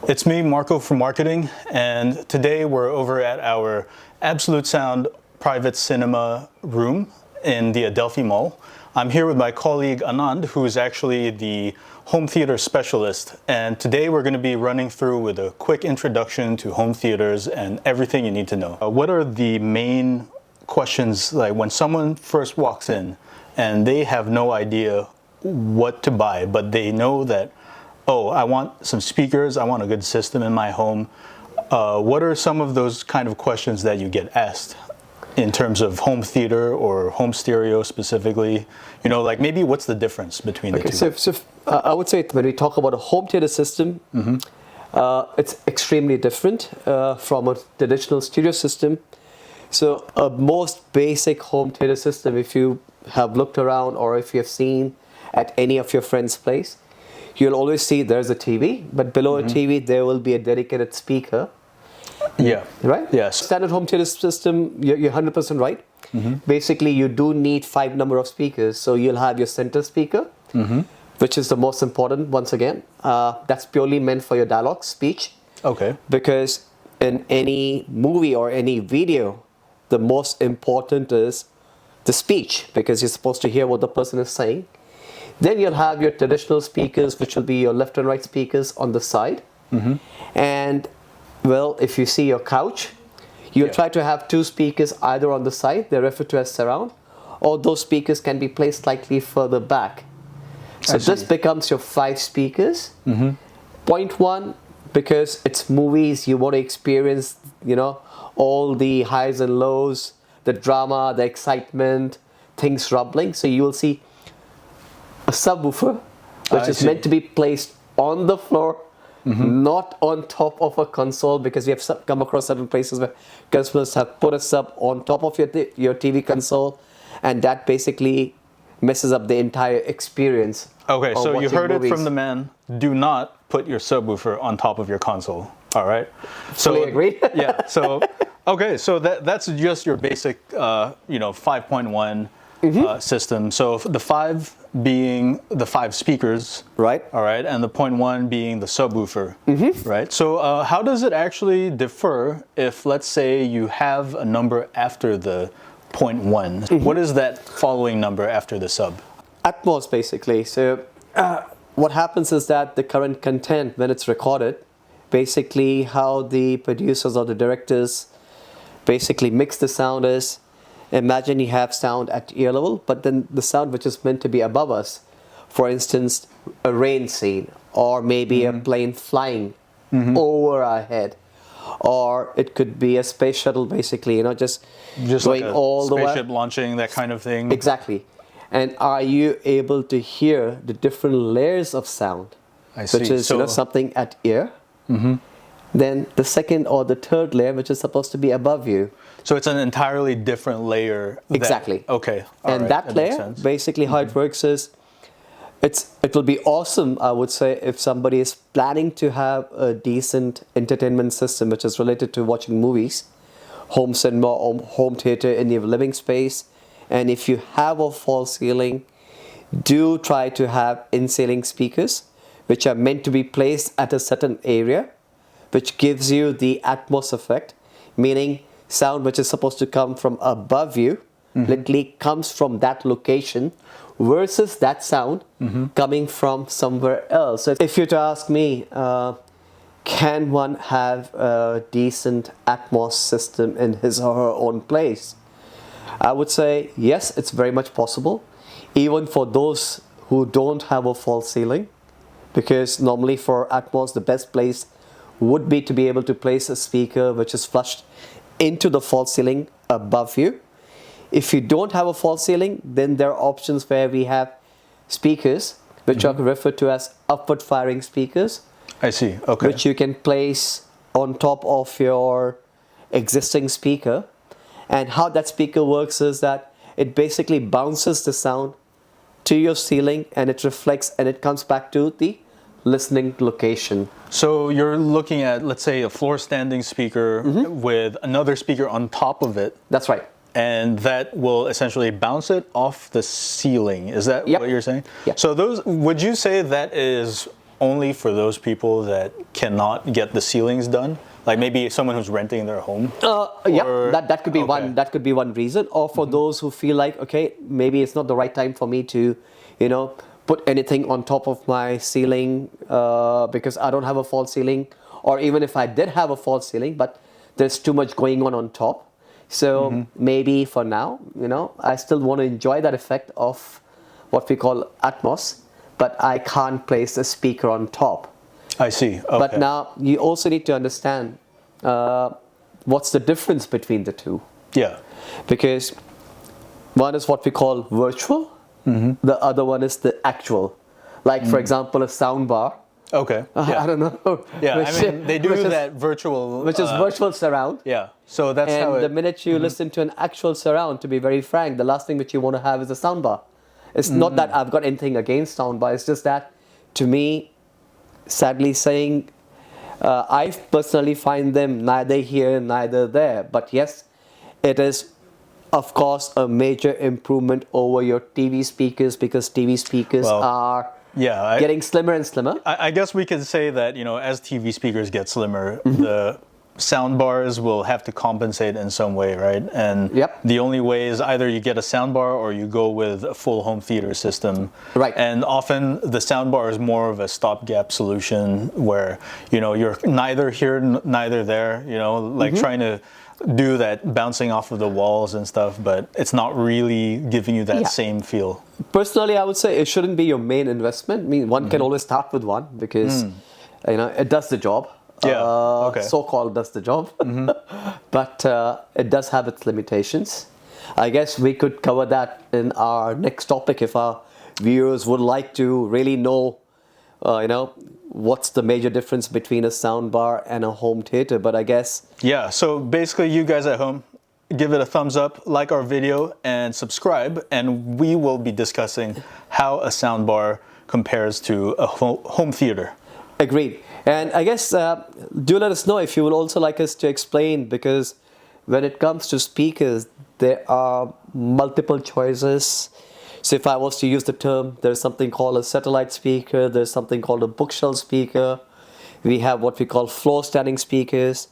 It's me, Marco from marketing, and today we're over at our Absolute Sound private cinema room in the Adelphi Mall. I'm here with my colleague Anand, who is actually the home theater specialist, and today we're going to be running through with a quick introduction to home theaters and everything you need to know. What are the main questions, like when someone first walks in and they have no idea what to buy, but they know that, oh, I want some speakers, I want a good system in my home. What are some of those kind of questions that you get asked in terms of home theater or home stereo specifically? You know, like maybe what's the difference between the two? So I would say when we talk about a home theater system, it's extremely different from a traditional stereo system. So a most basic home theater system, if you have looked around or if you have seen at any of your friends' place, you'll always see there's a TV, but below a TV there will be a dedicated speaker. Yeah. Right? Yes. Standard home theater system, you're 100% right. Basically, you do need 5 number of speakers. So you'll have your center speaker, which is the most important, once again. That's purely meant for your dialogue, speech. Okay. Because in any movie or any video, the most important is the speech, because you're supposed to hear what the person is saying. Then you'll have your traditional speakers, which will be your left and right speakers on the side. And, well, if you see your couch, you'll try to have 2 speakers either on the side, they're referred to as surround, or those speakers can be placed slightly further back. So this becomes your 5 speakers. Point 1, because it's movies, you want to experience, you know, all the highs and lows, the drama, the excitement, things rumbling. So you will see a subwoofer, which is meant to be placed on the floor, not on top of a console, because we have come across certain places where customers have put a sub on top of your TV console, and that basically messes up the entire experience. Okay, so you heard movies. it from the man. Do not put your subwoofer on top of your console. All right. So Fully agree. yeah. So okay. So that's just your basic, 5.1 system. So the 5 being the 5 speakers. Right. All right. And the 0.1 being the subwoofer. Right. So how does it actually differ if, let's say, you have a number after the 0.1? What is that following number after the sub? Atmos, basically. So what happens is that the current content, when it's recorded, basically how the producers or the directors basically mix the sound is, imagine you have sound at ear level, but then the sound which is meant to be above us, for instance, a rain scene, or maybe a plane flying over our head, or it could be a space shuttle, basically, just going like a all the way. Spaceship launching, that kind of thing. Exactly. And are you able to hear the different layers of sound? I see. Which is something at ear. Then the second or the third layer, which is supposed to be above you. So it's an entirely different layer. Exactly. Okay. And that layer, basically how it works is, it will be awesome, I would say, if somebody is planning to have a decent entertainment system which is related to watching movies, home cinema or home theater in your living space. And if you have a false ceiling, do try to have in-ceiling speakers which are meant to be placed at a certain area, which gives you the Atmos effect, meaning sound which is supposed to come from above you literally comes from that location versus that sound coming from somewhere else. So if you're to ask me, can one have a decent Atmos system in his or her own place? I would say yes, it's very much possible, even for those who don't have a false ceiling, because normally for Atmos the best place would be to be able to place a speaker which is flushed into the false ceiling above you. If you don't have a false ceiling, then there are options where we have speakers which are referred to as upward firing speakers. I see. Okay. Which you can place on top of your existing speaker. And how that speaker works is that it basically bounces the sound to your ceiling, and it reflects and it comes back to the listening location. So you're looking at, let's say, a floor standing speaker with another speaker on top of it. That's right. And that will essentially bounce it off the ceiling. Is that what you're saying? Yeah. So would you say that is only for those people that cannot get the ceilings done? Like maybe someone who's renting their home? Yeah, Or- that could be okay. one. That could be one reason. Or for those who feel like, okay, maybe it's not the right time for me to, put anything on top of my ceiling because I don't have a false ceiling, or even if I did have a false ceiling, but there's too much going on top. So maybe for now, I still want to enjoy that effect of what we call Atmos, but I can't place a speaker on top. I see. Okay. But now you also need to understand what's the difference between the two. Yeah. Because one is what we call virtual, the other one is the actual. Like, for example, a sound bar. Okay. Yeah. I don't know. Yeah, which- I mean, they do which is- that virtual... Which is virtual surround. Yeah, so that's how And the it... minute you listen to an actual surround, to be very frank, the last thing that you want to have is a soundbar. It's not that I've got anything against soundbar. It's just that, to me, sadly saying, I personally find them neither here, neither there. But yes, it is, of course, a major improvement over your TV speakers, because TV speakers Well, are Yeah, getting slimmer and slimmer. I guess we could say that, as TV speakers get slimmer, the sound bars will have to compensate in some way, right? And Yep. the only way is either you get a sound bar or you go with a full home theater system. Right. And often the sound bar is more of a stopgap solution where, you're neither here, neither there, like trying to do that bouncing off of the walls and stuff, but it's not really giving you that Yeah. same feel. Personally, I would say it shouldn't be your main investment. I mean, one can always start with one because, it does the job. Yeah, okay. So-called does the job. But it does have its limitations. I guess we could cover that in our next topic if our viewers would like to really know, what's the major difference between a soundbar and a home theater. But I guess... Yeah, so basically you guys at home, give it a thumbs up, like our video, and subscribe, and we will be discussing how a soundbar compares to a home theater. Agreed. And I guess do let us know if you would also like us to explain, because when it comes to speakers, there are multiple choices. So if I was to use the term, there's something called a satellite speaker, there's something called a bookshelf speaker, we have what we call floor standing speakers,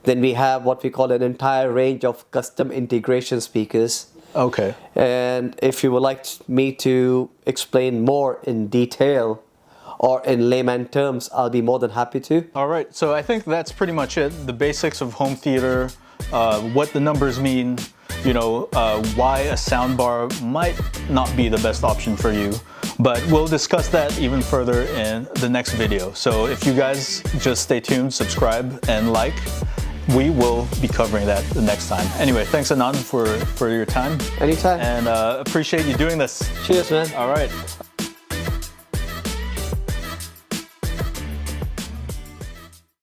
then we have what we call an entire range of custom integration speakers. Okay. And if you would like me to explain more in detail or in layman terms, I'll be more than happy to. All right, so I think that's pretty much it. The basics of home theater, what the numbers mean, why a soundbar might not be the best option for you. But we'll discuss that even further in the next video. So if you guys just stay tuned, subscribe, and like, we will be covering that the next time. Anyway, thanks Anand for your time. Anytime. And appreciate you doing this. Cheers, man. All right.